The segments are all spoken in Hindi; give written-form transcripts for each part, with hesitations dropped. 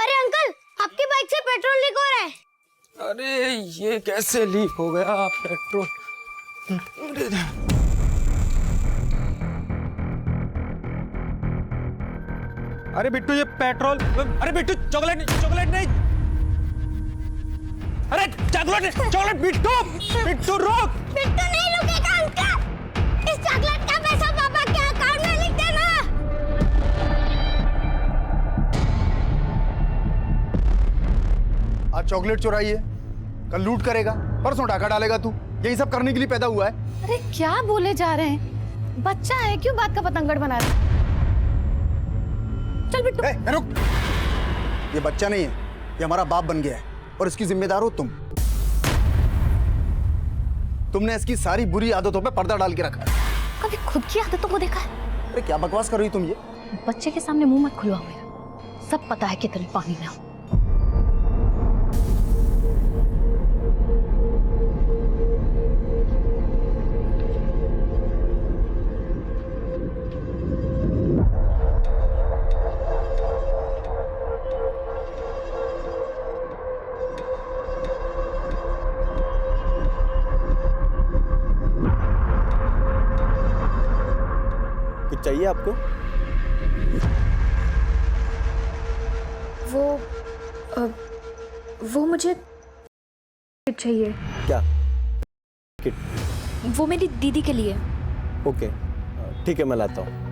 अरे अंकल, आपकी बाइक से पेट्रोल लीक हो रहा है। अरे ये कैसे लीक हो गया पेट्रोल? अरे बिट्टू ये पेट्रोल, अरे बिट्टू चॉकलेट नहीं, अरे चॉकलेट बिट्टू रोक। बिट्टू नहीं रुकेगा अंकल। इस चॉकलेट का पैसा पापा के अकाउंट में लिख देना। आज चॉकलेट चुराई है, कल लूट करेगा, परसों डाका डालेगा। तू यही सब करने के लिए पैदा हुआ है। अरे क्या बोले जा रहे हैं? बच्चा है, क्यों बात का पतंगड़ बना रहे? चल बिट्टू। रुक, ये बच्चा नहीं है, ये हमारा बाप बन गया है और इसकी जिम्मेदार हो तुम। तुमने इसकी सारी बुरी आदतों पे पर्दा डाल के रखा है। कभी खुद की आदतों को देखा है? अरे क्या बकवास कर रही तुम ये? बच्चे के सामने मुंह मत खुलवाओ मेरा, सब पता है कितने पानी में हो। कुछ चाहिए आपको? वो मुझे चाहिए। क्या किट? वो मेरी दीदी के लिए। ओके ठीक है, मैं लाता हूँ।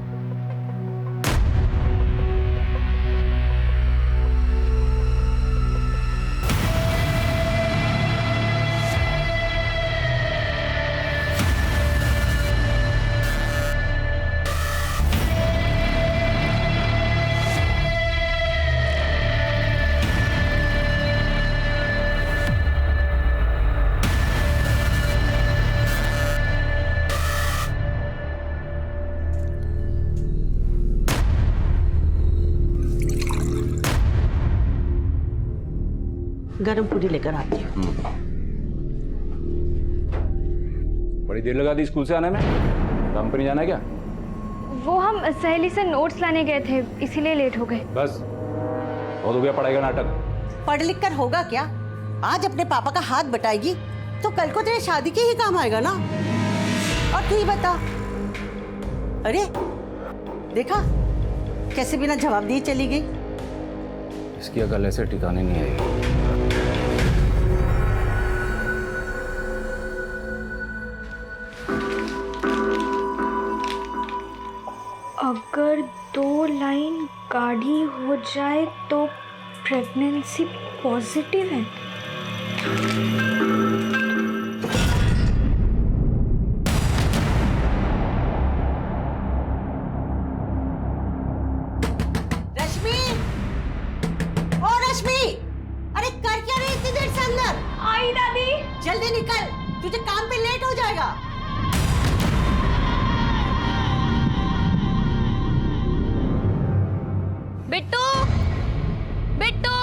गरम पूरी लेकर आती हूँ। बड़ी देर लगा दी स्कूल से आने में। काम पर नहीं जाना है क्या? वो हम सहेली से नोट्स लाने गए थे, इसीलिए लेट हो गए। बस बहुत हो गया पढ़ाई का नाटक। पढ़ लिख कर होगा क्या? आज अपने पापा का हाथ बटाएगी तो कल को तेरे शादी के ही काम आएगा ना। और तू ही बता। अरे देखा कैसे बिना जवाब दिए चली गई। इसकी अकल ऐसे ठिकाने नहीं आएगी। अगर 2 लाइन गाढ़ी हो जाए तो प्रेगनेंसी पॉजिटिव है। रश्मि, ओ रश्मि, अरे कर क्या रही इतनी देर से अंदर? आई दादी। जल्दी निकल, तुझे काम पे लेट हो जाएगा। बिट्टू, बिट्टू।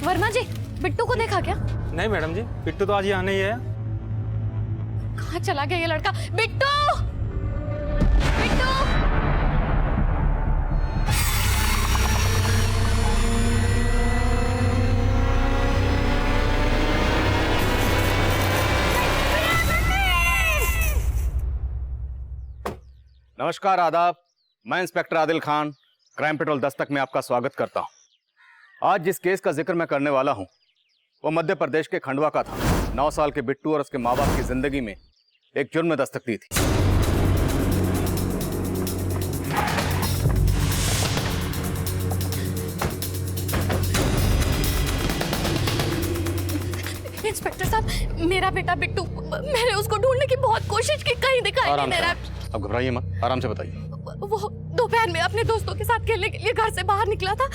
वर्मा जी, बिट्टू को देखा क्या? नहीं मैडम जी, बिट्टू तो आज ही आने ही है। कहाँ चला गया ये लड़का? बिट्टू, बिट्टू। नमस्कार, आदाब। मैं inspector Adil Khan, crime petrol Dastak में आपका स्वागत करता हूं। आज जिस केस का जिक्र मैं करने वाला हूं वो मध्य प्रदेश के खंडवा का था। 9 साल के बिट्टू और उसके माँ बाप की जिंदगी में एक जुर्म ने दस्तक दी थी। इंस्पेक्टर साहब, मेरा बेटा बिट्टू, मैंने उसको ढूंढने की बहुत कोशिश की, कहीं दिखाई नहीं दे रहा। अब घबराइए मत, आराम से बताइए। वो दोपहर में अपने दोस्तों के साथ खेलने के लिए घर से बाहर निकला था।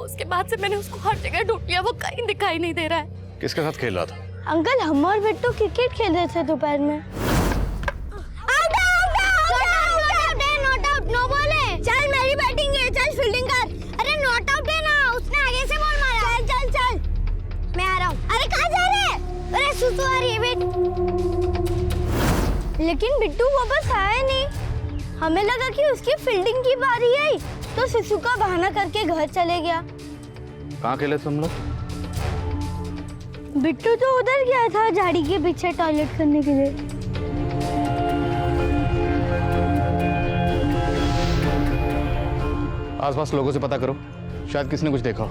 उसके बाद से मैंने उसको हर जगह ढूंढ लिया, वो कहीं दिखाई नहीं दे रहा है। किसके साथ खेल रहा था? अंकल, हम और बिट्टू क्रिकेट खेल रहे थे दोपहर में। नो बॉल है। चल मेरी बैटिंग है, चल फील्डिंग कर। अरे नॉट आउट है ना, उसने आगे से बॉल मारा। चल चल चल, मैं आ रहा हूँ। अरे कहाँ जा रहे हैं? अरे सुसु आ रही है वेट। लेकिन बिट्टू वापस आया नहीं। हमें लगा कि उसकी फील्डिंग की बारी आई, तो शिशु का बहाना करके घर चले गया। कहाँ खेले तुम लोग? बिट्टू तो उधर गया था झाड़ी के पीछे टॉयलेट करने के लिए। आसपास लोगों से पता करो, शायद किसी ने कुछ देखा हो।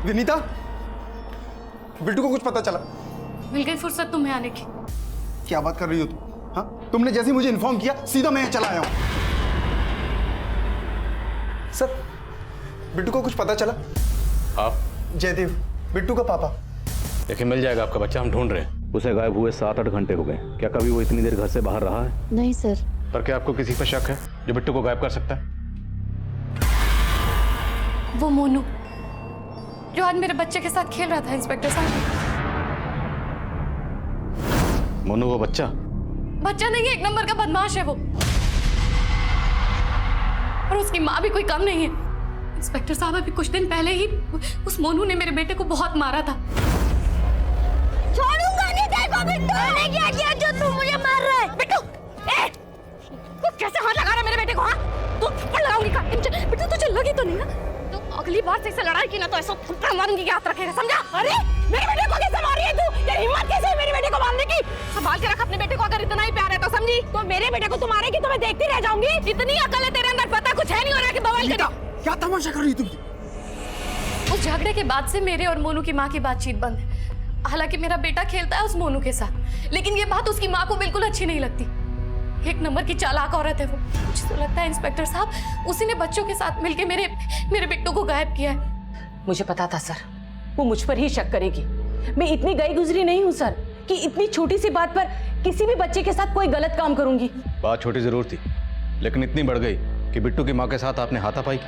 विनीता, बिट्टू को कुछ पता चला? मिल गई फुर्सत तुम्हें आने की। क्या बात कर रही हो तुम? हाँ, तुमने जैसे ही मुझे इन्फॉर्म किया सीधा मैं यहाँ चला आया हूँ। सर, बिट्टू को कुछ पता चला? आप? जयदेव, बिट्टू का पापा। देखिए, मिल जाएगा आपका बच्चा, हम ढूंढ रहे हैं। उसे गायब हुए 7-8 घंटे हो गए। क्या कभी वो इतनी देर घर से बाहर रहा है? नहीं सर। पर क्या आपको किसी पर शक है जो बिट्टू को गायब कर सकता है? वो मोनू जो आज मेरे बच्चे के साथ खेल रहा था इंस्पेक्टर साहब। मोनू वो बच्चा? बच्चा नहीं है, एक नंबर का बदमाश है वो। और उसकी माँ भी कोई कम नहीं है। इंस्पेक्टर साहब, अभी कुछ दिन पहले ही उस मोनू ने मेरे बेटे को बहुत मारा था। छोड़ूंगा नहीं तेरे को बिट्टू। मैंने क्या किया जो तू मुझे मार रहा है? बिट्टू, ए! तू कैसे हाथ लगा रहा है मेरे बेटे को? हाँ, तू थप्पड़ लगाऊंगी का। बिट्टू तुझे लगी तो नहीं ना? तो अगली बार से इससे लड़ाई की ना तो ऐसा थप्पड़ मारूंगी कि याद रखेगा, समझा? अरे मेरे बेटे को कैसे मार रही है तू? ये हिम्मत कैसे है मेरे बेटे को मारने की? संभाल के रख अपने बेटे को, अगर इतना ही प्यार है तो, समझी? तो मेरे बेटे को तू मारेगी तो मैं देखती रह जाऊंगी? इतनी अकल है तेरे अंदर, पता कुछ है नहीं हो रहा कि बवाल करी। क्या तमाशा कर रही तुम? उस झगड़े के बाद से मेरे और मोनू की माँ की बातचीत बंद है। हालांकि मेरा बेटा खेलता है उस मोनू के साथ, लेकिन ये बात उसकी माँ को बिल्कुल अच्छी नहीं लगती। एक नंबर की चालाक औरत है वो। मुझे तो लगता है इंस्पेक्टर साहब उसी ने बच्चों के साथ मिलकर मेरे बिट्टू को गायब किया है। मुझे पता था सर, वो मुझ पर ही शक करेगी। मैं इतनी गई गुजरी नहीं हूँ सर कि इतनी छोटी सी बात पर किसी भी बच्चे के साथ कोई गलत काम करूंगी। बात छोटी जरूर थी, लेकिन इतनी बढ़ गई कि बिट्टू की माँ के साथ आपने हाथापाई की।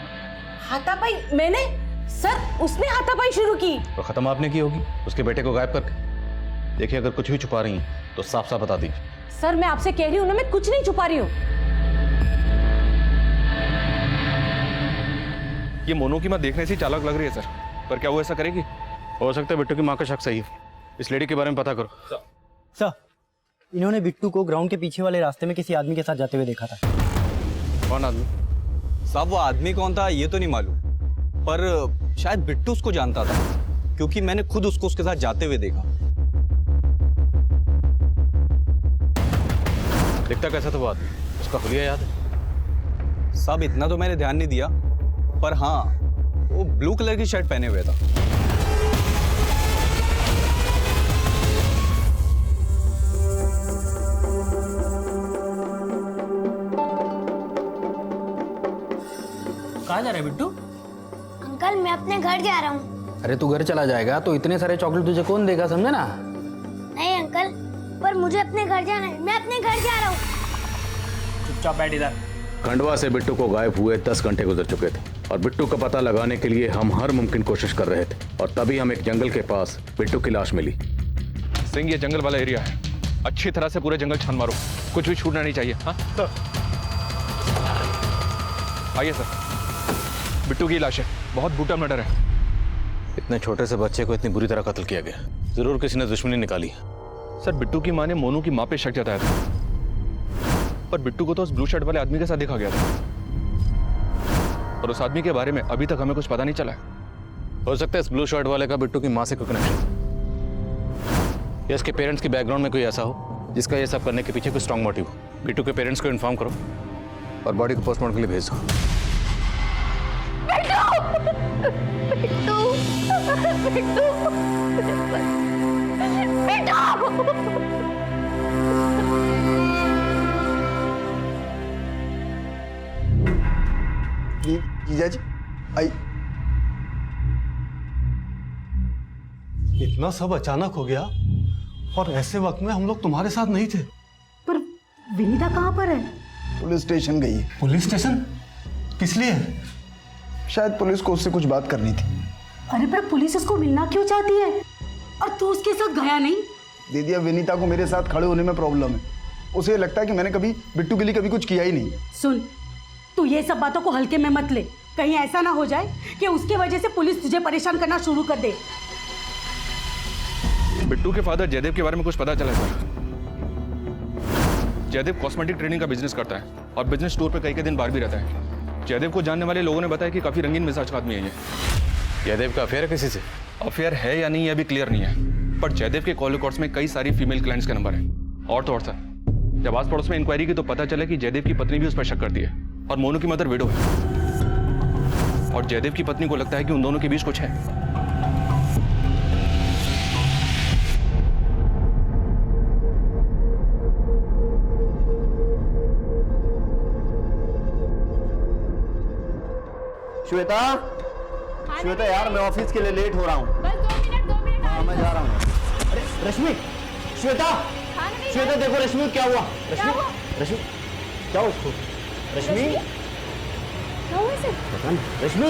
हाथापाई मैंने? सर, उसने हाथापाई शुरू की। तो खत्म आपने की होगी उसके बेटे को गायब करके। देखिए, अगर कुछ भी छुपा रही हैं तो साफ साफ बता दीजिए। सर, मैं आपसे कह रही हूँ ना, मैं कुछ नहीं छुपा रही हूँ। ये मोनू की माँ देखने से ही चालाक लग रही है सर, पर क्या वो ऐसा करेगी? हो सकता है बिट्टू की माँ का शक सही है। इस लेडी के बारे में पता करो। सर, इन्होंने बिट्टू को ग्राउंड के पीछे वाले रास्ते में किसी आदमी के साथ जाते हुए देखा था। कौन आदमी? साहब, वो आदमी कौन था ये तो नहीं मालूम, पर शायद बिट्टू उसको जानता था, क्योंकि मैंने खुद उसको उसके साथ जाते हुए देखा। दिखता कैसा था वो आदमी? उसका हुलिया याद है? साहब, इतना तो मैंने ध्यान नहीं दिया, पर हाँ, वो ब्लू कलर की शर्ट पहने हुए था। कहाँ जा रहा है बिट्टू? अंकल, मैं अपने घर जा रहा हूँ। अरे तू घर चला जाएगा तो इतने सारे चॉकलेट तुझे कौन देगा, समझे ना? नहीं अंकल, पर मुझे अपने घर जाना है। मैं अपने घर जा रहा हूँ। चुपचाप बैठ इधर। खंडवा से बिट्टू को गायब हुए 10 घंटे गुजर चुके थे और बिट्टू का पता लगाने के लिए हम हर मुमकिन कोशिश कर रहे थे, और तभी हम एक जंगल के पास बिट्टू की लाश मिली। सिंह, ये जंगल वाला एरिया है, अच्छी तरह से पूरे जंगल छान मारो, कुछ भी छूटना नहीं चाहिए। हाँ आइए सर, बिट्टू की लाश है, बहुत बूटा मर्डर है। इतने छोटे से बच्चे को इतनी बुरी तरह कत्ल किया गया, जरूर किसी ने दुश्मनी निकाली है। सर, बिट्टू की माँ ने मोनू की माँ पे शक जताया था, पर बिट्टू को तो उस ब्लू शर्ट वाले आदमी के साथ देखा गया था, और उस आदमी के बारे में अभी तक हमें कुछ पता नहीं चला है। हो सकता है इस ब्लू शर्ट वाले का बिट्टू की माँ से कोई कनेक्शन, या इसके पेरेंट्स की बैकग्राउंड में कोई ऐसा हो जिसका ये सब करने के पीछे कोई स्ट्रॉन्ग मोटिव हो। बिट्टू के पेरेंट्स को इन्फॉर्म करो और बॉडी को पोस्टमार्टम के लिए भेज दो। जीजा जी, आई। इतना सब अचानक हो गया और ऐसे वक्त में हम लोग तुम्हारे साथ नहीं थे। पर विनीता कहाँ पर है? पुलिस स्टेशन गई है। Police station? किस लिए? शायद पुलिस को उससे कुछ बात करनी थी। अरे पर पुलिस उसको मिलना क्यों चाहती है और तू उसके साथ गया नहीं? दीदी, अब विनीता को मेरे साथ खड़े होने में प्रॉब्लम है। उसे ये लगता है कि मैंने कभी बिट्टू के लिए कभी कुछ किया ही नहीं। सुन, तू ये सब बातों को हल्के में मत ले। कहीं ऐसा ना हो जाए कि उसके वजह से पुलिस तुझे परेशान करना शुरू कर दे। बिट्टू के फादर जयदेव के बारे में कुछ पता चला सर। जयदेव कॉस्मेटिक ट्रेनिंग का बिजनेस करता है और बिजनेस टूर पे कई दिन बाहर भी रहता है। जयदेव को जानने वाले लोगों ने बताया कि काफी रंगीन मिजाज का आदमी है ये। जयदेव का अफेयर है किसी से? अफेयर है या नहीं ये अभी क्लियर नहीं है, पर जयदेव के कॉल रिकॉर्ड्स में कई सारी फीमेल क्लाइंट्स के नंबर है। और तो और सर, जब आस पड़ोस में इंक्वायरी की तो पता चला कि जयदेव की पत्नी भी उस पर शक करती है और मोनू की मदर विडो है और जयदेव की पत्नी को लगता है कि उन दोनों के बीच कुछ है। श्वेता, श्वेता यार मैं ऑफिस के लिए लेट हो रहा हूँ। बस 2 मिनट हाँ मैं जा रहा हूँ। अरे रश्मि, श्वेता, श्वेता देखो रश्मि क्या हुआ? रश्मि, रश्मि क्या हुआ उसको? रश्मि क्या हुआ इसे? पता नहीं। रश्मि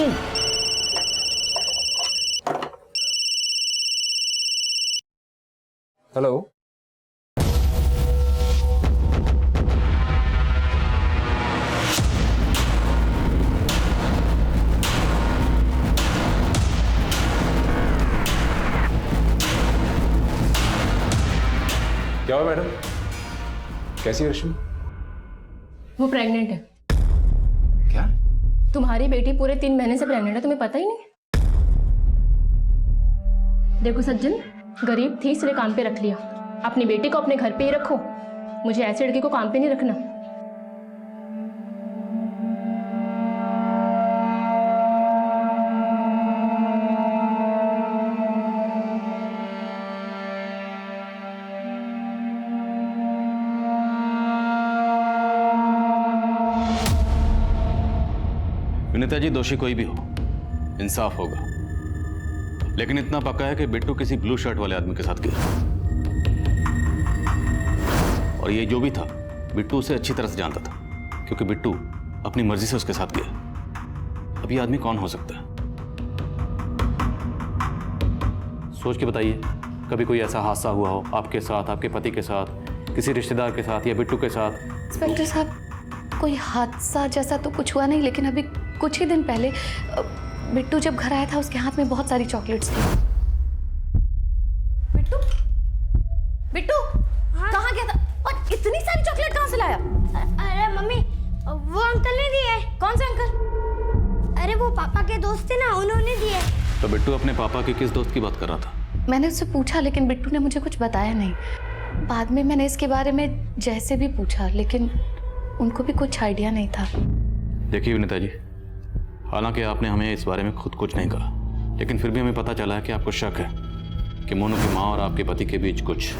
हेलो। क्या हुआ मैडम? कैसी है रश्मि? वो प्रेग्नेंट है। क्या? तुम्हारी बेटी पूरे 3 महीने से प्रेग्नेंट है, तुम्हें पता ही नहीं? देखो सज्जन, गरीब थी इसलिए काम पे रख लिया। अपनी बेटी को अपने घर पे ही रखो, मुझे ऐसी लड़की को काम पे नहीं रखना। विनीता जी, दोषी कोई भी हो, इंसाफ होगा। लेकिन इतना पक्का है कि बिट्टू किसी ब्लू शर्ट वाले आदमी के साथ गया, और ये जो भी था बिट्टू उसे अच्छी तरह से जानता था, क्योंकि बिट्टू अपनी मर्जी से उसके साथ गया। अब ये आदमी कौन हो सकता है? सोच के बताइए, कभी कोई ऐसा हादसा हुआ हो आपके साथ, आपके पति के साथ, किसी रिश्तेदार के साथ या बिट्टू के साथ? इंस्पेक्टर साहब, कोई हादसा जैसा तो कुछ हुआ नहीं, लेकिन अभी कुछ ही दिन पहले बिट्टू जब घर आया था उसके हाथ में बहुत सारी चॉकलेट्स थी। बिट्टू, बिट्टू कहाँ गया था और इतनी सारी चॉकलेट कहाँ से लाया? अरे मम्मी, वो अंकल ने दिए। कौन से अंकल? अरे वो पापा के दोस्त थे ना, उन्होंने दिए। तो बिट्टू अपने पापा के किस दोस्त की बात कर रहा था? मैंने उससे पूछा, लेकिन बिट्टू ने मुझे कुछ बताया नहीं। बाद में मैंने इसके बारे में जैसे भी पूछा, लेकिन उनको भी कुछ आइडिया नहीं था। देखिए विनीता जी, हालांकि आपने हमें इस बारे में खुद कुछ नहीं कहा, लेकिन फिर भी हमें पता चला है कि आपको शक है कि मोनू की माँ और आपके पति के बीच कुछ।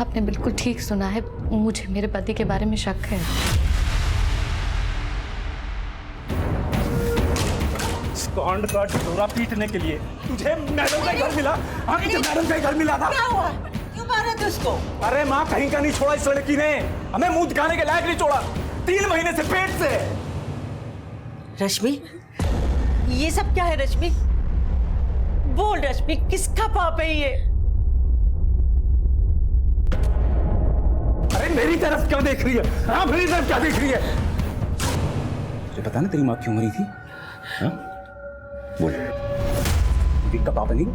आपने बिल्कुल ठीक सुना है, मुझे मेरे पति के बारे में शक है। स्कॉन्ड का ढिंढोरा पीटने के लिए तुझे मैडम का घर मिला? हाँ, तुझे मैडम का घर मिला था? क्या हुआ? क्यों मारा थे उसको? अरे माँ, कहीं का नहीं छोड़ा इस लड़की ने, हमें मुंह दिखाने के लायक नहीं छोड़ा। 3 महीने से पेट से। रश्मि, ये सब क्या है रश्मि? बोल रश्मि, किसका पाप है ये? अरे मेरी तरफ क्या देख रही है? हाँ, मेरी तरफ क्या देख रही है? तुझे पता ना तेरी माँ क्यों मरी थी? हाँ? बोल। विवेक का पाप नहीं?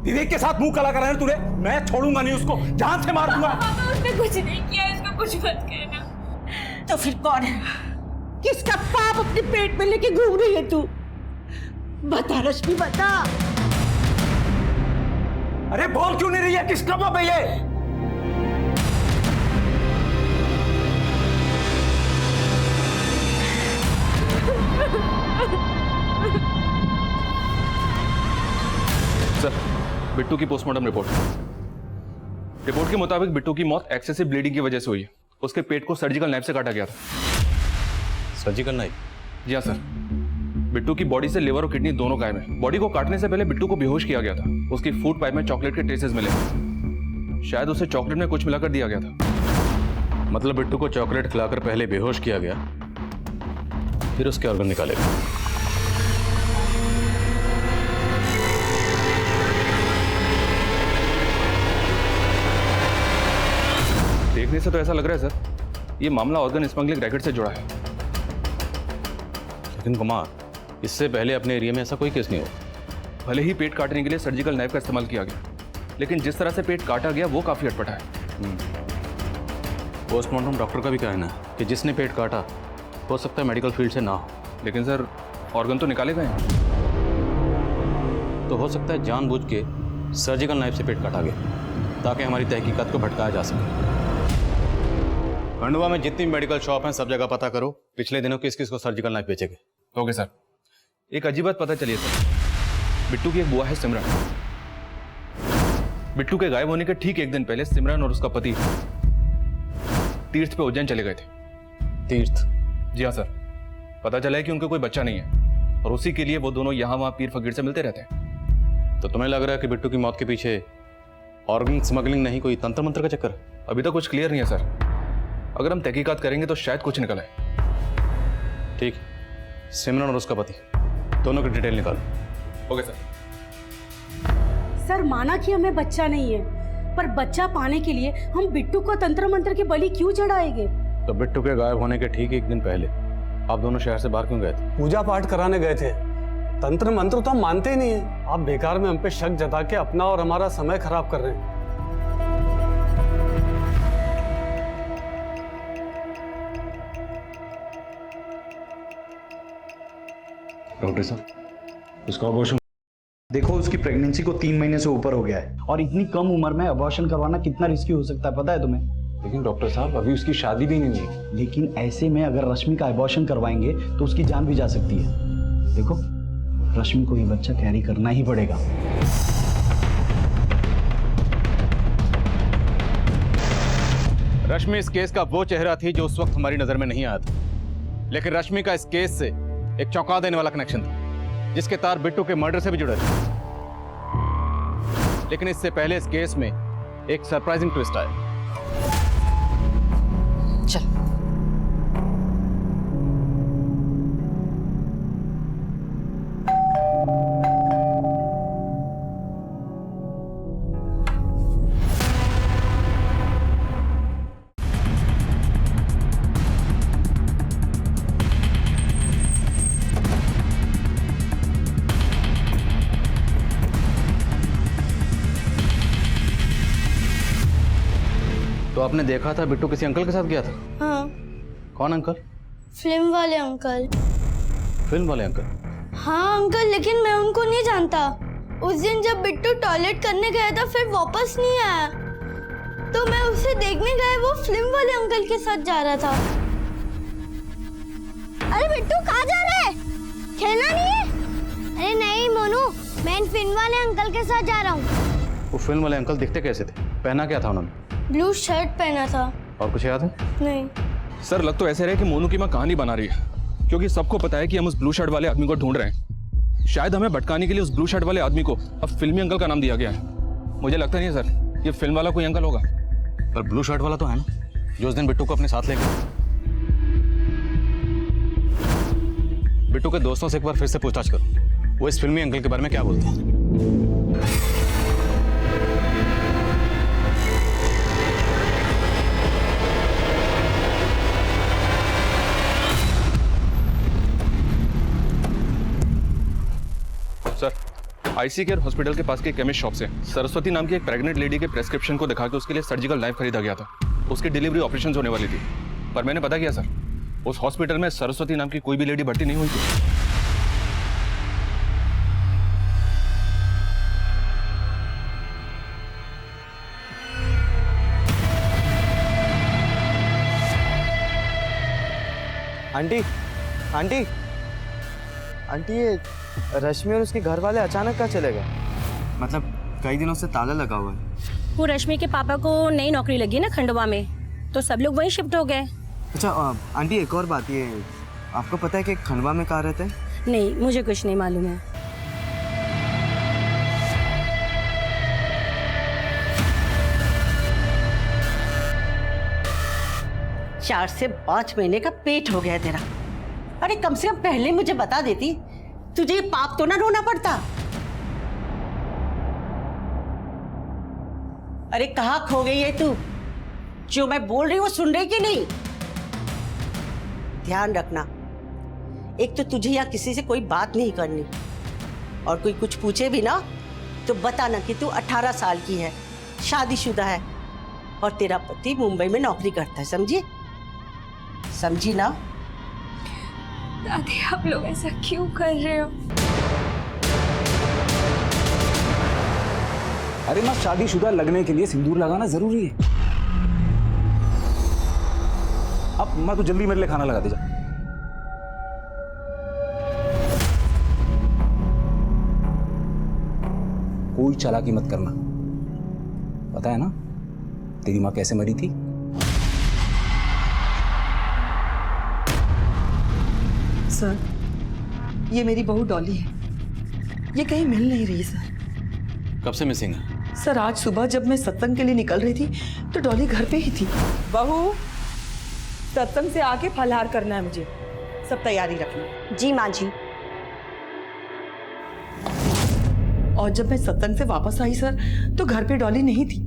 विवेक के साथ मुंह काला कराया तूने? मैं छोड़ूंगा नहीं उसको, जान से मार दूंगा। उसने कुछ नहीं किया, इसको कुछ मत कहना। तो फिर कौन है? किसका पाप अपने पेट में लेके घूम रही है तू? बता रश्मि, बता। अरे बोल क्यों नहीं रही है? किसका पाप है ये? सर, बिट्टू की पोस्टमार्टम रिपोर्ट के मुताबिक बिट्टू की मौत एक्सेसिव ब्लीडिंग की वजह से हुई है। उसके पेट को सर्जिकल नाइफ से काटा गया था। Surgical knife? जी हाँ सर। बिट्टू की बॉडी से लिवर और किडनी दोनों गायब है। बॉडी को काटने से पहले बिट्टू को बेहोश किया गया था। उसकी फूड पाइप में चॉकलेट के ट्रेसेस मिले। शायद उसे चॉकलेट में कुछ मिलाकर दिया गया था। मतलब बिट्टू को चॉकलेट खिलाकर पहले बेहोश किया गया, फिर उसके ऑर्गन निकाले गए। देखने से तो ऐसा लग रहा है सर, ये मामला ऑर्गन स्मगलिंग रैकेट से जुड़ा है। लेकिन कुमार, इससे पहले अपने एरिया में ऐसा कोई केस नहीं हुआ। भले ही पेट काटने के लिए सर्जिकल नाइफ का इस्तेमाल किया गया, लेकिन जिस तरह से पेट काटा गया वो काफी अटपटा है। पोस्टमार्टम डॉक्टर का भी कहना है कि जिसने पेट काटा हो सकता है मेडिकल फील्ड से ना हो। लेकिन सर ऑर्गन तो निकाले गए हैं। तो हो सकता है जानबूझ के सर्जिकल नाइफ से पेट काटा गया ताकि हमारी तहकीकात को भटकाया जा सके। खंडवा में जितनी मेडिकल शॉप हैं सब जगह पता करो पिछले दिनों किस किस को सर्जिकल नाइफ बेचे गए। Okay sir. एक अजीब बात पता चली है सर, बिट्टू की एक बुआ है सिमरन। बिट्टू के गायब होने के ठीक एक दिन पहले सिमरन और उसका पति तीर्थ पे उज्जैन चले गए थे। तीर्थ? जी हाँ सर। पता चला है कि उनका कोई बच्चा नहीं है और उसी के लिए वो दोनों यहाँ वहाँ पीर फकीर से मिलते रहते हैं। तो तुम्हें लग रहा है कि बिट्टू की मौत के पीछे ऑर्गन स्मगलिंग नहीं, कोई तंत्र मंत्र का चक्कर? अभी तक कुछ क्लियर नहीं है सर। अगर हम तहकीकात करेंगे तो शायद कुछ निकल आए। ठीक, सिमरन और उसका पति दोनों की डिटेल निकालो। Okay sir. सर माना कि हमें बच्चा नहीं है, पर बच्चा पाने के लिए हम बिट्टू को तंत्र मंत्र की बलि क्यों चढ़ाएंगे? तो बिट्टू के गायब होने के ठीक एक दिन पहले आप दोनों शहर से बाहर क्यों गए थे? पूजा पाठ कराने गए थे। तंत्र मंत्र तो हम मानते ही नहीं है। आप बेकार में हम पे शक जता के अपना और हमारा समय खराब कर रहे हैं। डॉक्टर साहब, उसका अबॉर्शन देखो, उसकी प्रेगनेंसी को 3 महीने से ऊपर हो गया है और इतनी कम उम्र में अबॉर्शन करवाना कितना रिस्की हो सकता है पता है तुम्हें? लेकिन डॉक्टर साहब अभी उसकी शादी भी नहीं हुई। लेकिन ऐसे में अगर रश्मि का अबॉर्शन करवाएंगे तो उसकी जान भी जा सकती है। देखो, रश्मि को ये बच्चा कैरी करना ही पड़ेगा। रश्मि इस केस का वो चेहरा थी जो उस वक्त हमारी नजर में नहीं आया था, लेकिन रश्मि का इस केस से एक चौंका देने वाला कनेक्शन था जिसके तार बिट्टू के मर्डर से भी जुड़े थे। लेकिन इससे पहले इस केस में एक सरप्राइजिंग ट्विस्ट आया। चल तो आपने देखा था बिट्टू किसी अंकल के साथ गया था? हाँ, कौन अंकल? फिल्म वाले अंकल। फिल्म वाले अंकल? हाँ अंकल, लेकिन मैं उनको नहीं जानता। उस दिन जब बिट्टू टॉयलेट करने गया था फिर वापस नहीं आया, तो मैं उसे देखने गया, वो फिल्म वाले अंकल के साथ जा रहा था। अरे बिट्टू कहाँ जा रहा है? खेलना नहीं है? अरे नहीं मोनू, मैं फिल्म वाले अंकल के साथ जा रहा हूँ। वो फिल्म वाले अंकल दिखते कैसे थे? पहना क्या था उन्होंने? ब्लू शर्ट पहना था। और कुछ याद है? नहीं सर, लग तो ऐसे रहे कि मोनू की माँ कहानी बना रही है, क्योंकि सबको पता है कि हम उस ब्लू शर्ट वाले आदमी को ढूंढ रहे हैं। शायद हमें भटकाने के लिए उस ब्लू शर्ट वाले आदमी को अब फिल्मी अंकल का नाम दिया गया है। मुझे लगता नहीं है सर ये फिल्म वाला कोई अंकल होगा। पर ब्लू शर्ट वाला तो है ना, जो उस दिन बिट्टू को अपने साथ ले गया। बिट्टू के दोस्तों से एक बार फिर से पूछताछ करो, वो इस फिल्मी अंकल के बारे में क्या बोलते हैं। सर, आईसी केयर हॉस्पिटल के पास के केमिस्ट शॉप से सरस्वती नाम की एक प्रेग्नेंट लेडी के प्रेस्क्रिप्शन को दिखा के उसके लिए सर्जिकल नाइफ खरीदा गया था। उसकी डिलीवरी ऑपरेशन होने वाली थी, पर मैंने पता किया सर, उस हॉस्पिटल में सरस्वती नाम की कोई भी लेडी भर्ती नहीं हुई थी। आंटी, आंटी, आंटी, ये रश्मि और उसके घर वाले अचानक कहाँ चले गए? मतलब कई दिनों से ताला लगा हुआ है। वो रश्मि के पापा को नई नौकरी लगी ना खंडवा में, तो सब लोग वहीं शिफ्ट हो गए। अच्छा आंटी, एक और बात, ये आपको पता है कि खंडवा में कहाँ रहते हैं? नहीं, मुझे कुछ नहीं मालूम है। 4 से 5 महीने का पेट हो गया तेरा। अरे कम से कम पहले मुझे बता देती, तुझे ये पाप तो ना ढोना पड़ता। अरे कहाँ खो गई है तू? जो मैं बोल रही हूँ सुन रही कि नहीं? ध्यान रखना, एक तो तुझे या किसी से कोई बात नहीं करनी, और कोई कुछ पूछे भी ना तो बता ना कि तू 18 साल की है, शादीशुदा है और तेरा पति मुंबई में नौकरी करता है, समझी? समझी ना? दादी आप लोग ऐसा क्यों कर रहे हो? अरे माँ, शादीशुदा लगने के लिए सिंदूर लगाना जरूरी है। अब माँ तू जल्दी मेरे लिए खाना लगा दे जा। कोई चालाकी मत करना, पता है ना तेरी माँ कैसे मरी थी? सर, ये मेरी बहू डॉली है। ये कहीं मिल नहीं रही सर। कब से मिसिंग है? सर, आज सुबह जब मैं सत्संग के लिए निकल रही थी तो डॉली घर पे ही थी। बहू, सत्संग से आके फलहार करना है मुझे, सब तैयारी रखना। जी माँ जी। और जब मैं सत्संग से वापस आई सर तो घर पे डॉली नहीं थी।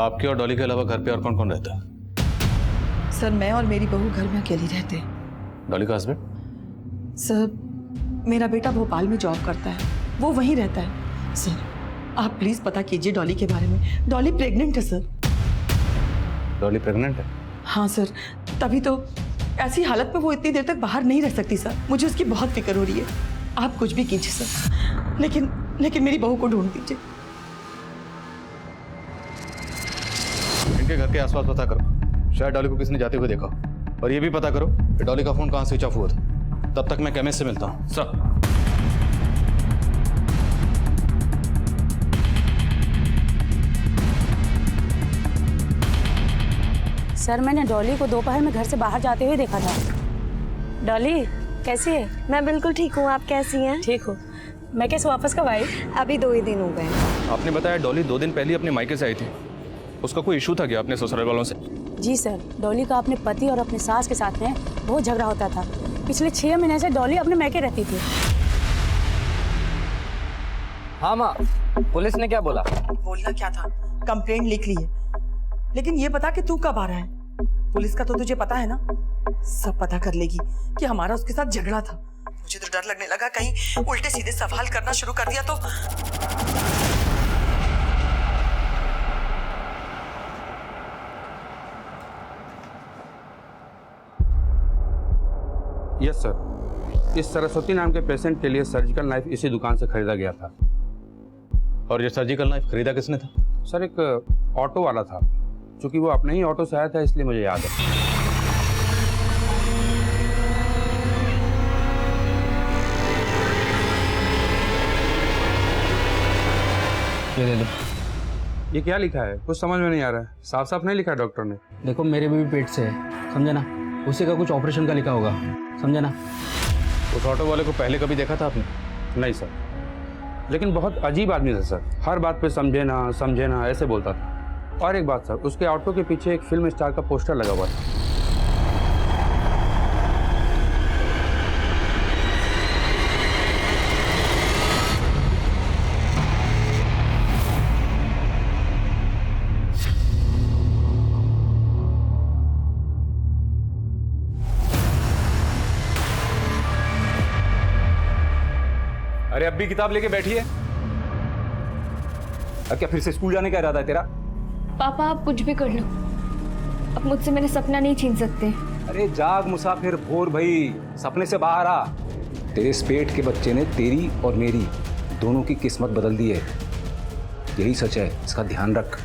आपके और डॉली के अलावा घर पे और कौन कौन रहता है? सर, मैं और मेरी बहू घर में अकेली रहते हैं। डॉली का हस्बैंड? सर, मेरा बेटा भोपाल में जॉब करता है, वो वहीं रहता है। सर, आप प्लीज पता कीजिए डॉली के बारे में। डॉली प्रेग्नेंट है सर। डॉली प्रेग्नेंट है? हाँ सर, तभी तो ऐसी हालत में वो इतनी देर तक बाहर नहीं रह सकती सर। मुझे उसकी बहुत फिक्र हो रही है। आप कुछ भी कीजिए सर, लेकिन मेरी बहू को ढूंढ दीजिए। इनके घर के आसपास पता करो, शायद डॉली को किसने जाते हुए देखा। और ये भी पता करो कि डॉली का फोन कहाँ स्विच ऑफ हुआ था। तब तक मैं केमिस्ट से मिलता हूँ। सर, सर, मैंने डॉली को दोपहर में घर से बाहर जाते हुए देखा था। डॉली कैसी है? मैं बिल्कुल ठीक हूँ, आप कैसी हैं? ठीक हो। मैं कैसे वापस कब आई? अभी 2 ही दिन हो गए। आपने बताया डॉली 2 दिन पहले अपने मायके से आई थी। उसका कोई इशू था क्या अपने ससुराल वालों से? जी सर, डॉली का अपने पति और अपने सास के साथ में बहुत झगड़ा होता था। पिछले 6 महीने से डॉली अपने मायके रहती थी। हाँ माँ, पुलिस ने क्या बोला? बोलना क्या था, कंप्लेंट लिख ली है। लेकिन ये बता कि तू कब आ रहा है? पुलिस का तो तुझे पता है ना, सब पता कर लेगी कि हमारा उसके साथ झगड़ा था। मुझे तो डर लगने लगा कहीं उल्टे सीधे सवाल करना शुरू कर दिया तो। यस सर, इस सरस्वती नाम के पेशेंट के लिए सर्जिकल नाइफ इसी दुकान से खरीदा गया था। और ये सर्जिकल नाइफ खरीदा किसने था? सर, एक ऑटो वाला था। चूंकि वो अपने ही ऑटो से आया था इसलिए मुझे याद है। ये ले लो। ये क्या लिखा है? कुछ समझ में नहीं आ रहा है। साफ साफ नहीं लिखा है डॉक्टर ने। देखो, मेरे भी पेट से है, समझे ना? उसी का कुछ ऑपरेशन का लिखा होगा, समझे ना? उस ऑटो वाले को पहले कभी देखा था आपने? नहीं सर, लेकिन बहुत अजीब आदमी था सर। हर बात पे समझे ना ऐसे बोलता था। और एक बात सर, उसके ऑटो के पीछे एक फिल्म स्टार का पोस्टर लगा हुआ था। अरे अब भी किताब लेके बैठी है? अब क्या फिर से स्कूल जाने का इरादा है तेरा? पापा आप कुछ भी कर लो, अब मुझसे मेरे सपना नहीं छीन सकते। अरे जाग मुसाफिर, भोर भाई, सपने से बाहर आ। तेरे इस पेट के बच्चे ने तेरी और मेरी दोनों की किस्मत बदल दी है। यही सच है, इसका ध्यान रख।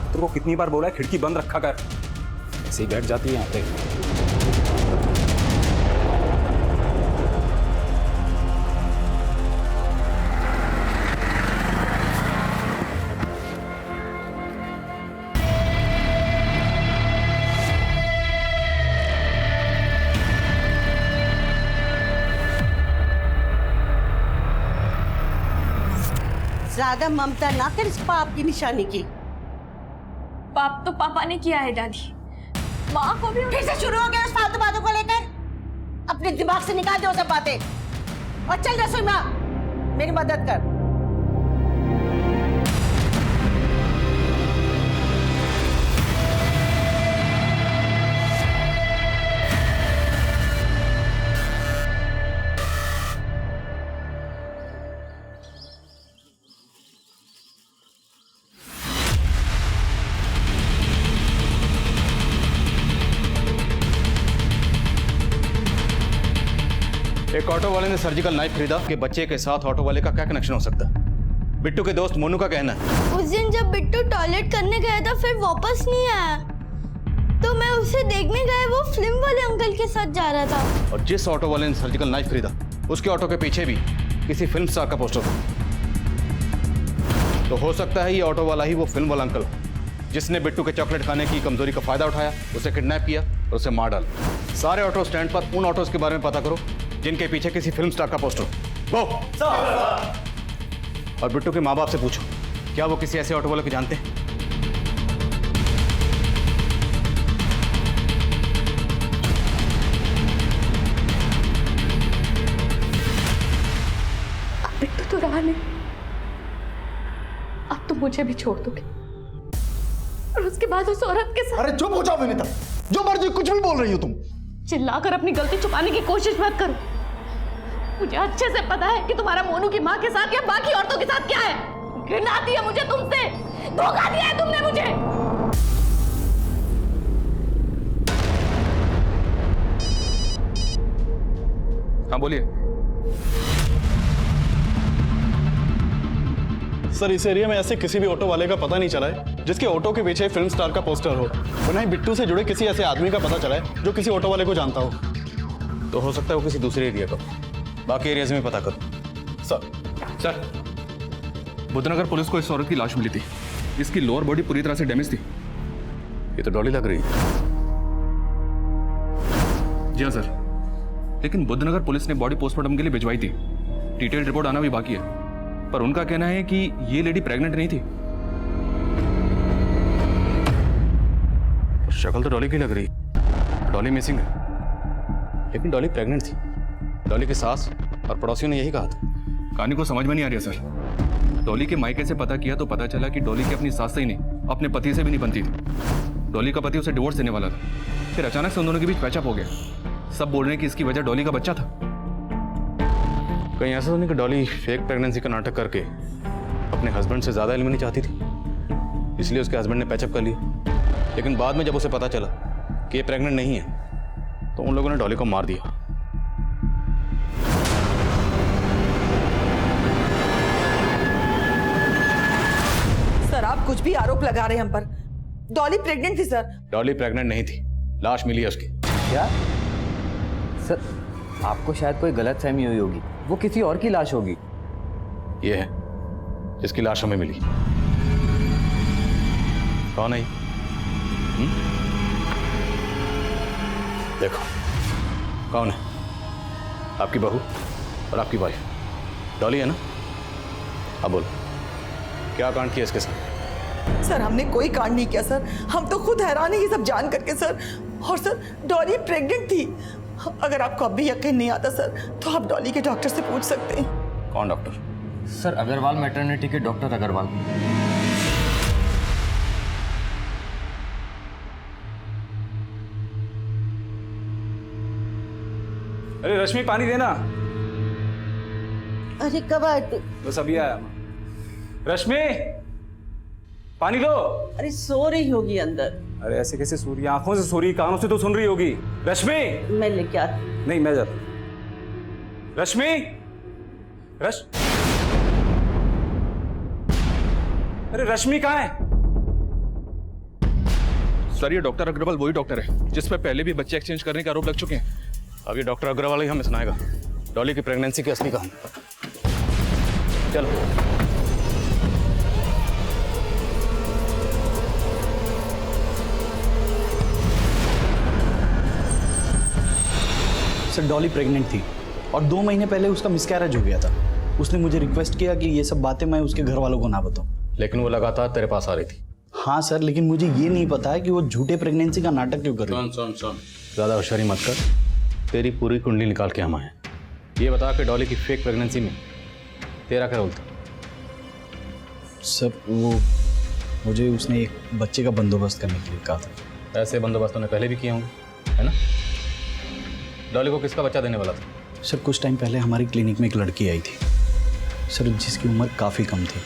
तेरे को कितनी बार बोला है खिड़की बंद रखा कर, ऐसे ही बैठ जाती है यहाँ पे। ज्यादा ममता ना कर इस पाप की निशानी की। पाप तो पापा ने किया है दादी, माँ को भी। फिर से शुरू हो गया उस फालतू बातों को लेकर। अपने दिमाग से निकाल दो सब बातें और चल रसोई माँ, मेरी मदद कर। एक ऑटो वाले ने सर्जिकल नाइफ खरीदा कि बच्चे के साथ ऑटो वाले का क्या कनेक्शन हो सकता है? बिट्टू के दोस्त मोनू का कहना है उस दिन जब बिट्टू टॉयलेट करने गया था फिर वापस नहीं आया, तो मैं उसे देखने गया, वो फिल्म वाले अंकल के साथ जा रहा था। और जिस ऑटो वाले ने सर्जिकल नाइफ खरीदा उसके ऑटो के पीछे भी किसी फिल्म स्टार का पोस्टर था। तो हो सकता है ये ऑटो वाला ही वो फिल्म वाला अंकल जिसने बिट्टू के चॉकलेट खाने की कमजोरी का फायदा उठाया, उसे किडनैप किया और उसे मार डाला। सारे ऑटो स्टैंड पर उन ऑटोज के बारे में पता करो जिनके पीछे किसी फिल्म स्टार का पोस्टर हो। और बिट्टू के माँ बाप से पूछो क्या वो किसी ऐसे ऑटो वाले को जानते हैं? बिट्टू तो रहा नहीं, अब तो मुझे भी छोड़ दोगे और उसके बाद उस औरत के साथ। अरे चुप हो जाओ विनीता, जो मर्जी कुछ भी बोल रही हो तुम। चिल्लाकर अपनी गलती छुपाने की कोशिश मत करो। मुझे अच्छे से पता है कि तुम्हारा मोनू की माँ के साथ या बाकी औरतों के साथ क्या है। घृणा आती है मुझे तुमसे, धोखा दिया है तुमने मुझे। हाँ बोलिए। सर इस एरिया में ऐसे किसी भी ऑटो वाले का पता नहीं चला है जिसके ऑटो के पीछे फिल्म स्टार का पोस्टर हो, और ना ही बिट्टू से जुड़े किसी ऐसे आदमी का पता चला है जो किसी ऑटो वाले को जानता हो। तो हो सकता है वो किसी दूसरे एरिया का, बाकी एरियाज में पता करो। सर बुद्धनगर पुलिस को इस औरत की लाश मिली थी। इसकी लोअर बॉडी पूरी तरह से डैमेज थी। ये तो डॉली लग रही है। जी हाँ सर, लेकिन बुद्धनगर पुलिस ने बॉडी पोस्टमार्टम के लिए भिजवाई थी। डिटेल रिपोर्ट आना भी बाकी है, पर उनका कहना है कि ये लेडी प्रेग्नेंट नहीं थी। शक्ल तो डॉली की लग रही, डॉली मिसिंग है, लेकिन डॉली प्रेग्नेंट थी। डॉली की सास और पड़ोसियों ने यही कहा था। कहानी को समझ में नहीं आ रही है सर। डॉली के मायके से पता किया तो पता चला कि डॉली की अपनी सास से ही नहीं, अपने पति से भी नहीं बनती थी। डॉली का पति उसे डिवोर्स देने वाला था, फिर अचानक से उन दोनों के बीच पैचअप हो गया। सब बोल रहे हैं कि इसकी वजह डॉली का बच्चा था। कहीं ऐसा तो नहीं कि डॉली फेक प्रेगनेंसी का नाटक करके अपने हस्बैंड से ज्यादा एलिमनी चाहती थी, इसलिए उसके हस्बैंड ने पैचअप कर लिया। लेकिन बाद में जब उसे पता चला कि ये प्रेग्नेंट नहीं है तो उन लोगों ने डॉली को मार दिया। सर आप कुछ भी आरोप लगा रहे हैं हम पर। डॉली प्रेग्नेंट थी सर। डॉली प्रेग्नेंट नहीं थी, लाश मिली है उसकी। क्या सर, आपको शायद कोई गलतफहमी हुई होगी, वो किसी और की लाश होगी। ये है जिसकी लाश हमें मिली। कौन है? देखो कौन है? आपकी बहू और आपकी वाइफ डॉली है ना? अब बोलो क्या कांड किया इसके साथ? सर हमने कोई कांड नहीं किया सर, हम तो खुद हैरान है ये सब जान करके सर। और सर डॉली प्रेग्नेंट थी। अगर आपको अब भी यकीन नहीं आता सर तो आप डॉली के डॉक्टर से पूछ सकते हैं। कौन डॉक्टर? सर अग्रवाल मैटरनिटी के डॉक्टर अग्रवाल। अरे रश्मि पानी देना। अरे कब आए तू? बस अभी आया। रश्मि पानी दो। अरे सो रही होगी अंदर। अरे ऐसे कैसे सो रही है? आंखों से सो रही, कानों से तो सुन रही होगी। रश्मि मैं लेके आती। नहीं मैं जाता। रश्मि अरे रश्मि कहाँ है? सर ये डॉक्टर अग्रवाल वही डॉक्टर है जिस पर पहले भी बच्चे एक्सचेंज करने के आरोप लग चुके हैं। अब ये डॉक्टर अग्रवाल ही हमें सुनाएगा डॉली की प्रेगनेंसी की असली कहानी। चलो सर डॉली प्रेग्नेंट थी और 2 महीने पहले उसका मिसकैरेज हो गया था। उसने मुझे रिक्वेस्ट किया कि ये सब बातें मैं उसके घर वालों को ना बताऊं। लेकिन वो लगातार तेरे पास आ रही थी। हाँ सर, लेकिन मुझे ये नहीं पता है कि वो झूठे प्रेगनेंसी का नाटक क्यों कर रही है। सुन ज्यादा होशियारी मत कर, तेरी पूरी कुंडली निकाल के हम आए। ये बता कि डॉली की फेक प्रेगनेंसी में तेरा क्या रोल था? सर वो मुझे उसने एक बच्चे का बंदोबस्त करने के लिए कहा था। ऐसे बंदोबस्त उन्होंने पहले भी किए होंगे है ना? डॉली को किसका बच्चा देने वाला था? सर कुछ टाइम पहले हमारी क्लिनिक में एक लड़की आई थी सर, जिसकी उम्र काफ़ी कम थी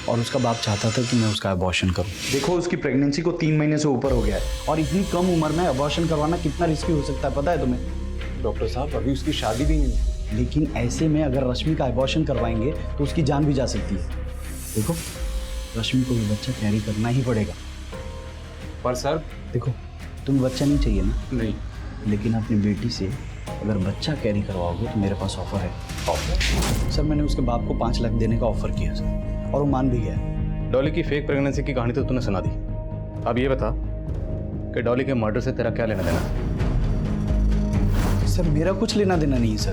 और उसका बाप चाहता था कि मैं उसका अबॉर्शन करूं। देखो उसकी प्रेगनेंसी को 3 महीने से ऊपर हो गया है और इतनी कम उम्र में अबॉर्शन करवाना कितना रिस्की हो सकता है पता है तुम्हें? डॉक्टर साहब अभी उसकी शादी भी नहीं है। लेकिन ऐसे में अगर रश्मि का अबॉर्शन करवाएंगे तो उसकी जान भी जा सकती है। देखो, रश्मि को भी बच्चा कैरी करना ही पड़ेगा। पर सर देखो, तुम्हें बच्चा नहीं चाहिए ना? नहीं। लेकिन अपनी बेटी से अगर बच्चा कैरी करवाओगे तो मेरे पास ऑफर है। ऑफर? सर, मैंने उसके बाप को 5 लाख देने का ऑफर किया सर, और वो मान भी गया। डॉली की फेक प्रेगनेंसी की कहानी तो तूने सुना दी। अब ये बता कि डॉली के मर्डर से तेरा क्या लेना देना? सर, मेरा कुछ लेना देना नहीं है सर।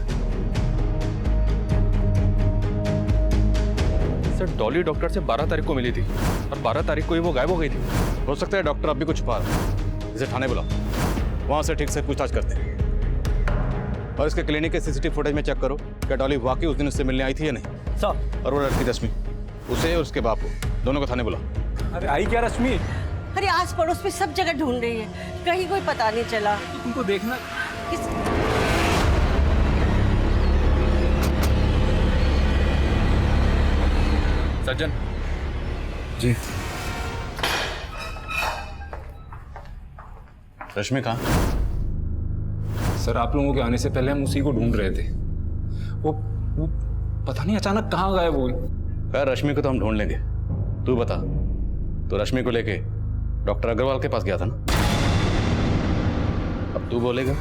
सर, डॉली डॉक्टर से 12 तारीख को मिली थी और 12 तारीख को ही वो गायब हो गई थी। हो सकता है डॉक्टर अब भी कुछ छुपा रहा है। इसे थाने बुलाओ, वहां से ठीक से पूछताछ करते हैं। और इसके क्लिनिक के सीसीटीवी फुटेज में चेक करो क्या डॉली वाकई उस दिन उससे मिलने आई थी या नहीं। सर, और वो लड़की रश्मि, उसे और उसके बाप को दोनों को थाने बुलाओ। अरे आई क्या रश्मि? अरे आस पड़ोस में सब जगह ढूंढ रही है, कहीं कोई पता नहीं चला। तुमको देखना सज्जन जी। रश्मि कहाँ? सर, आप लोगों के आने से पहले हम उसी को ढूंढ रहे थे। वो पता नहीं अचानक कहाँ गायब हुई। यार, रश्मि को तो हम ढूंढ लेंगे। तू बता, तो रश्मि को लेके डॉक्टर अग्रवाल के पास गया था ना? अब तू बोलेगा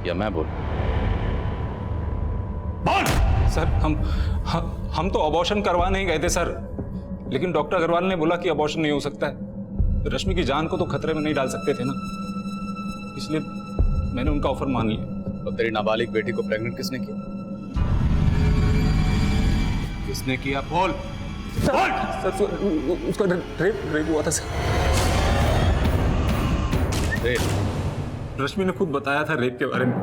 या मैं बोल? सर, हम तो अबॉर्शन करवा नहीं गए थे सर, लेकिन डॉक्टर अग्रवाल ने बोला कि अबॉर्शन नहीं हो सकता है। रश्मि की जान को तो खतरे में नहीं डाल सकते थे ना, इसलिए मैंने उनका ऑफर मान लिया। तो तेरी नाबालिग बेटी को प्रेग्नेंट किसने किया? किसने किया? बोल बोल। सर, उसका रेप हुआ था सर। रेप? रश्मि ने खुद बताया था रेप के बारे में।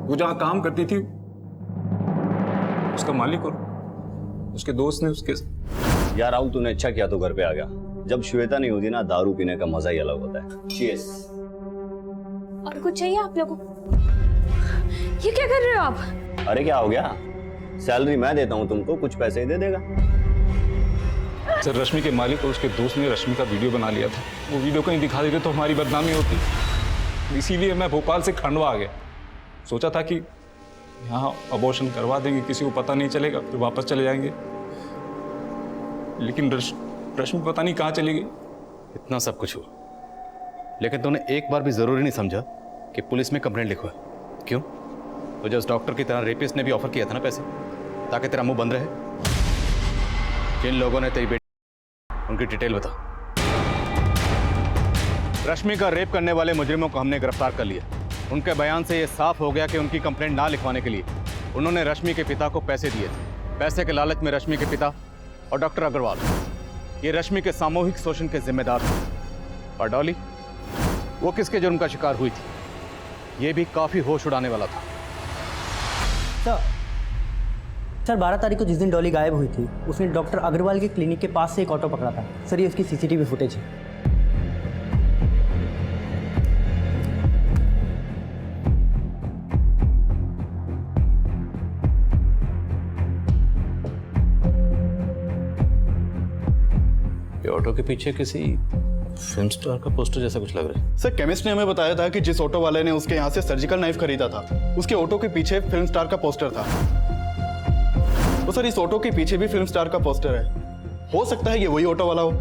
वो जहाँ काम करती थी, उसका मालिक और उसके दोस्त ने उसके... यार राहुल, तूने अच्छा किया तो घर पे आ गया। जब श्वेता नहीं होती ना, दारू पीने का मजा ही अलग होता है। चीयर्स। और कुछ चाहिए आप लोगों को? ये क्या कर रहे हो आप? अरे क्या हो गया? सैलरी मैं देता हूँ तुमको, कुछ पैसे ही दे देगा। सर, रश्मि के मालिक और उसके दोस्त ने रश्मि का वीडियो बना लिया था। वो वीडियो कहीं दिखा देते तो हमारी बदनामी होती, इसीलिए मैं भोपाल से खंडवा आ गया। सोचा था कि यहाँ अबॉर्शन करवा देंगे, किसी को पता नहीं चलेगा, फिर वापस चले जाएंगे। लेकिन रश्मि पता नहीं कहाँ चली गई। इतना सब कुछ हुआ, लेकिन तूने एक बार भी जरूरी नहीं समझा कि पुलिस में कंप्लेंट लिखवा। क्यों? तुझे उस डॉक्टर की तरह रेपिस्ट ने भी ऑफर किया था ना पैसे, ताकि तेरा मुंह बंद रहे। जिन लोगों ने तेरी बेटी, उनकी डिटेल बता। रश्मि का रेप करने वाले मुजरिमों को हमने गिरफ्तार कर लिया। उनके बयान से यह साफ हो गया कि उनकी कंप्लेंट ना लिखवाने के लिए उन्होंने रश्मि के पिता को पैसे दिए थे। पैसे के लालच में रश्मि के पिता और डॉक्टर अग्रवाल ये रश्मि के सामूहिक शोषण के जिम्मेदार थे। और डॉली, वो किसके जुर्म का शिकार हुई थी, ये भी काफी होश उड़ाने वाला था। सर 12 तारीख को जिस दिन डॉली गायब हुई थी, उसने डॉक्टर अग्रवाल के क्लिनिक के पास से एक ऑटो पकड़ा था। सर, ये उसकी सीसीटीवी फुटेज है। ये ऑटो के पीछे किसी फिल्म स्टार का पोस्टर जैसा कुछ लग रहा है। सर, केमिस्ट ने हमें बताया था कि जिस ऑटो वाले ने उसके यहाँ से सर्जिकल नाइफ खरीदा था, उसके ऑटो के पीछे फिल्म स्टार का पोस्टर था। तो सर, इस ऑटो के पीछे भी फिल्म स्टार का पोस्टर है। हो सकता है ये वही ऑटो वाला हो।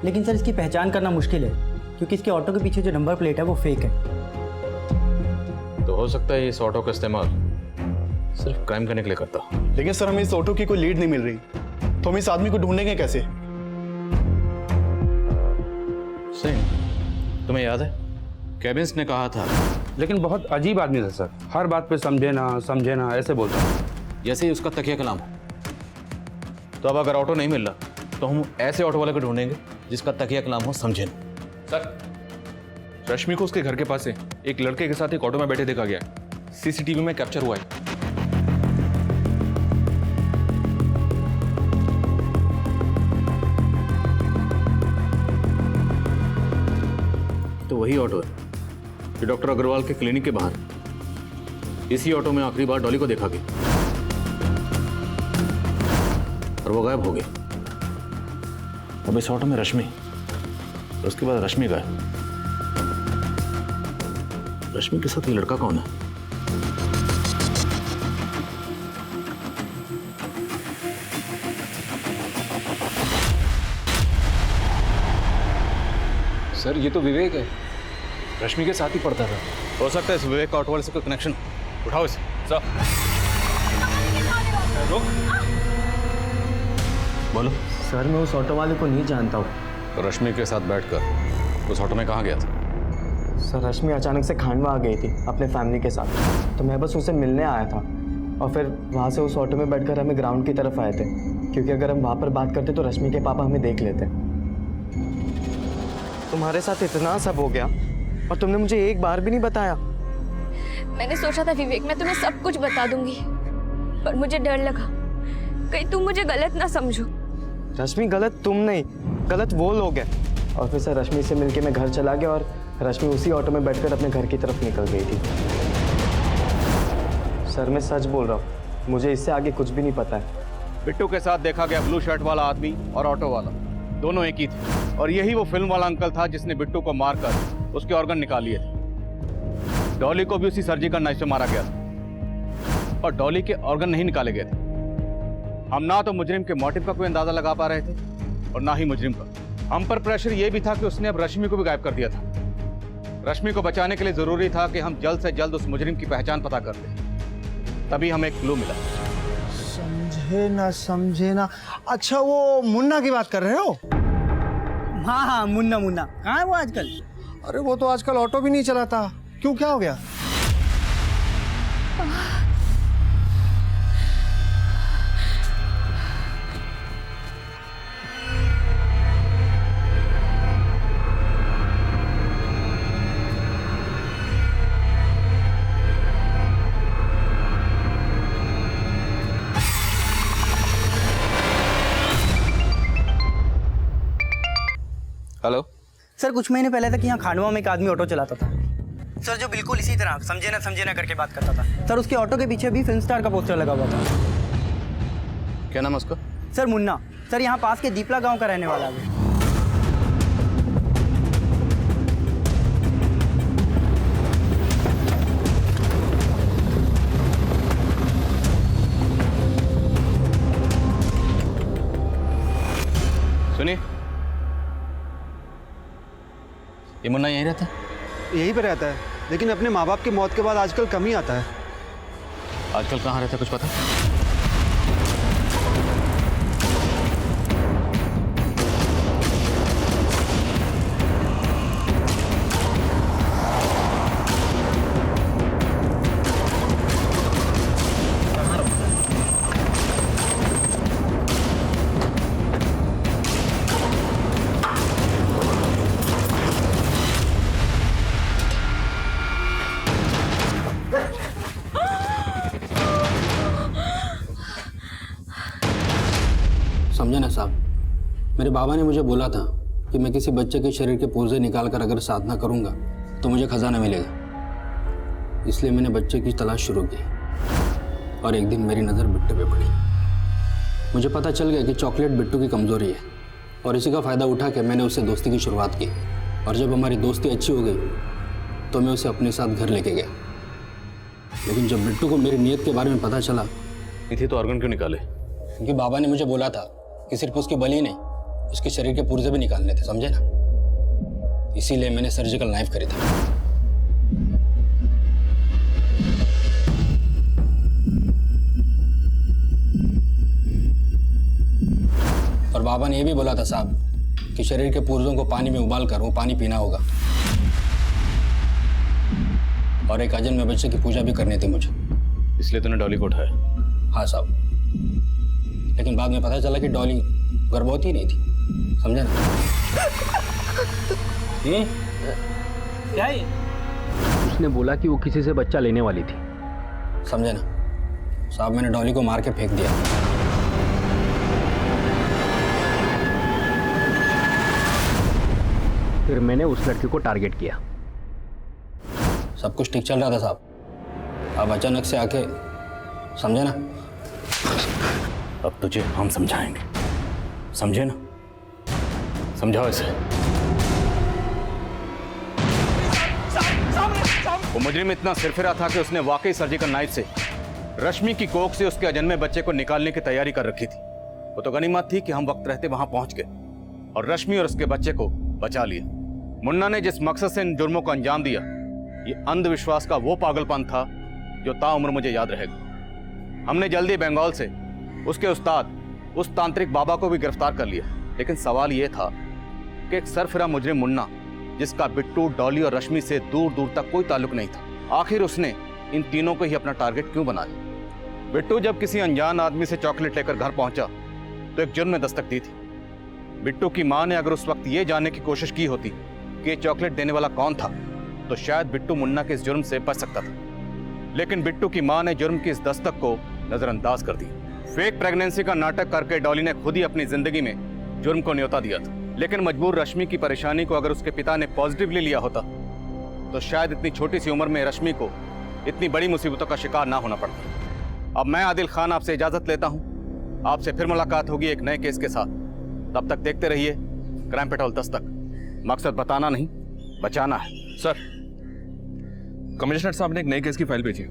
लेकिन सर, इसकी पहचान करना मुश्किल है, क्योंकि इसके ऑटो के पीछे जो नंबर प्लेट है वो फेक है। तो हो सकता है इस ऑटो का इस्तेमाल सिर्फ क्राइम करने के लिए करता। लेकिन सर, हमें इस ऑटो की कोई लीड नहीं मिल रही, तो हम इस आदमी को ढूंढेंगे कैसे? सही, तुम्हें याद है केबिन्स ने कहा था, लेकिन बहुत अजीब आदमी था सर। हर बात पे समझे ना ऐसे बोलता, जैसे ही उसका तकिया कलाम हो। तो अब अगर ऑटो नहीं मिल रहा तो हम ऐसे ऑटो वाले को ढूंढेंगे जिसका तकिया कलाम हो, समझे ना। सर, रश्मि को उसके घर के पास से एक लड़के के साथ एक ऑटो में बैठे देखा गया है। सीसीटीवी में कैप्चर हुआ है। तो वही ऑटो है जो डॉक्टर अग्रवाल के क्लिनिक के बाहर। इसी ऑटो में आखिरी बार डॉली को देखा गया और वो गायब हो गई। अब इस ऑटो में रश्मि, और उसके बाद रश्मि गायब। रश्मि के साथ ये लड़का कौन है? सर ये तो विवेक है, रश्मि के साथ ही पढ़ता था। हो सकता है इस विवेक का ऑटो वाले से कोई कनेक्शन। उठाओ इसे। सर रुक। बोलो। सर मैं उस ऑटो वाले को नहीं जानता हूँ। तो रश्मि के साथ बैठकर उस ऑटो में कहाँ गया था? सर रश्मि अचानक से खांडवा आ गई थी अपने फैमिली के साथ, तो मैं बस उसे मिलने आया था और फिर वहाँ से उस ऑटो में बैठकर हमें ग्राउंड की तरफ आए थे, क्योंकि अगर हम वहाँ पर बात करते तो रश्मि के पापा हमें देख लेते। तुम्हारे साथ इतना सब हो गया और तुमने मुझे एक बार भी नहीं बताया। मैंने सोचा था विवेक मैं तुम्हें सब कुछ बता दूंगी, पर मुझे डर लगा कहीं तुम मुझे गलत ना समझो। रश्मि गलत तुम नहीं, गलत वो लोग हैं। और फिर सर रश्मि से मिलके मैं घर चला गया और रश्मि उसी ऑटो में बैठकर अपने घर की तरफ निकल गई थी। सर मैं सच बोल रहा हूँ, मुझे इससे आगे कुछ भी नहीं पता है। बिट्टू के साथ देखा गया ब्लू शर्ट वाला आदमी और ऑटो वाला दोनों एक ही थे, और यही वो फिल्म वाला अंकल था जिसने बिट्टू को मारकर उसके ऑर्गन निकाल लिए थे। डॉली को भी उसी सर्जिकल नाइफ से मारा गया था और डॉली के ऑर्गन नहीं निकाले गए थे। हम ना तो मुजरिम के मोटिव का कोई अंदाजा लगा पा रहे थे और ना ही मुजरिम का। हम पर प्रेशर ये भी था कि उसने अब रश्मि को भी गायब कर दिया था। रश्मि को बचाने के लिए जरूरी था कि हम जल्द से जल्द उस मुजरिम की पहचान पता कर लें। तभी हमें एक क्लू मिला। समझे ना। अच्छा वो मुन्ना की बात कर रहे हो? हाँ हाँ मुन्ना मुन्ना कहाँ है वो आजकल? अरे वो तो आजकल ऑटो भी नहीं चलाता। क्यों, क्या हो गया? हेलो सर, कुछ महीने पहले तक यहाँ खांडवा में एक आदमी ऑटो चलाता था सर, जो बिल्कुल इसी तरह समझे ना करके बात करता था सर। उसके ऑटो के पीछे भी फिल्म स्टार का पोस्टर लगा हुआ था। क्या नाम है उसका? सर मुन्ना। सर यहाँ पास के दीपला गांव का रहने वाला है। सुनिए, ये मुन्ना यहीं रहता है? यहीं पे रहता है, लेकिन अपने माँ बाप की मौत के बाद आजकल कम ही आता है। आजकल कहाँ रहता है कुछ पता? समझे ना साहब, मेरे बाबा ने मुझे बोला था कि मैं किसी बच्चे के शरीर के पुर्जे निकाल कर अगर साधना करूंगा तो मुझे खजाना मिलेगा। इसलिए मैंने बच्चे की तलाश शुरू की और एक दिन मेरी नज़र बिट्टू पे पड़ी। मुझे पता चल गया कि चॉकलेट बिट्टू की कमज़ोरी है और इसी का फ़ायदा उठा के मैंने उससे दोस्ती की शुरुआत की। और जब हमारी दोस्ती अच्छी हो गई तो मैं उसे अपने साथ घर लेके गया। लेकिन जब बिट्टू को मेरी नीयत के बारे में पता चला, थी तो ऑर्गन क्यों निकाले? क्योंकि बाबा ने मुझे बोला था कि सिर्फ उसकी बलि नहीं, उसके शरीर के पुर्जे भी निकालने थे, समझे ना। इसीलिए मैंने सर्जिकल नाइफ खरीदा। और बाबा ने यह भी बोला था साहब कि शरीर के पुर्जों को पानी में उबाल कर वो पानी पीना होगा। और एक अजन्मे बच्चे की पूजा भी करनी थी मुझे। इसलिए तूने डॉली को उठाया? हाँ साहब, लेकिन बाद में पता चला कि डॉली गर्भवती नहीं थी, समझे ना। क्या है? उसने बोला कि वो किसी से बच्चा लेने वाली थी, समझे ना। साहब मैंने डॉली को मार के फेंक दिया। फिर मैंने उस लड़की को टारगेट किया। सब कुछ ठीक चल रहा था साहब, अब अचानक से आके, समझे ना। अब तुझे हम समझाएंगे, समझे ना। समझाओ इसे। वो मुजरिम इतना सिरफिरा था कि उसने वाकई सर्जिकल नाइफ से रश्मि की कोख से उसके अजन्मे बच्चे को निकालने की तैयारी कर रखी थी। वो तो गनीमत थी कि हम वक्त रहते वहां पहुंच गए और रश्मि और उसके बच्चे को बचा लिया। मुन्ना ने जिस मकसद से इन जुर्मों को अंजाम दिया, ये अंधविश्वास का वो पागलपन था जो ताउम्र मुझे याद रहेगा। हमने जल्दी बंगाल से उसके उस्ताद, उस तांत्रिक बाबा को भी गिरफ्तार कर लिया, लेकिन सवाल ये था कि एक सरफिरा मुजरिम मुन्ना, जिसका बिट्टू, डॉली और रश्मि से दूर दूर तक कोई ताल्लुक नहीं था, आखिर उसने इन तीनों को ही अपना टारगेट क्यों बनाया? बिट्टू जब किसी अनजान आदमी से चॉकलेट लेकर घर पहुंचा तो एक जुर्म ने दस्तक दी थी। बिट्टू की मां ने अगर उस वक्त ये जानने की कोशिश की होती कि ये चॉकलेट देने वाला कौन था, तो शायद बिट्टू मुन्ना के इस जुर्म से बच सकता था। लेकिन बिट्टू की मां ने जुर्म की इस दस्तक को नजरअंदाज कर दिया। फेक प्रेगनेंसी का नाटक करके डॉली ने खुद ही अपनी जिंदगी में जुर्म को न्योता दिया था। लेकिन मजबूर रश्मि की परेशानी को अगर उसके पिता ने पॉजिटिवली लिया होता तो शायद इतनी छोटी सी उम्र में रश्मि को इतनी बड़ी मुसीबतों का शिकार ना होना पड़ता। अब मैं आदिल खान आपसे इजाजत लेता हूं। आपसे फिर मुलाकात होगी एक नए केस के साथ। तब तक देखते रहिए क्राइम पेट्रोल दस्तक। मकसद बताना नहीं, बचाना है। सर, कमिश्नर साहब ने एक नए केस की फाइल भेजी।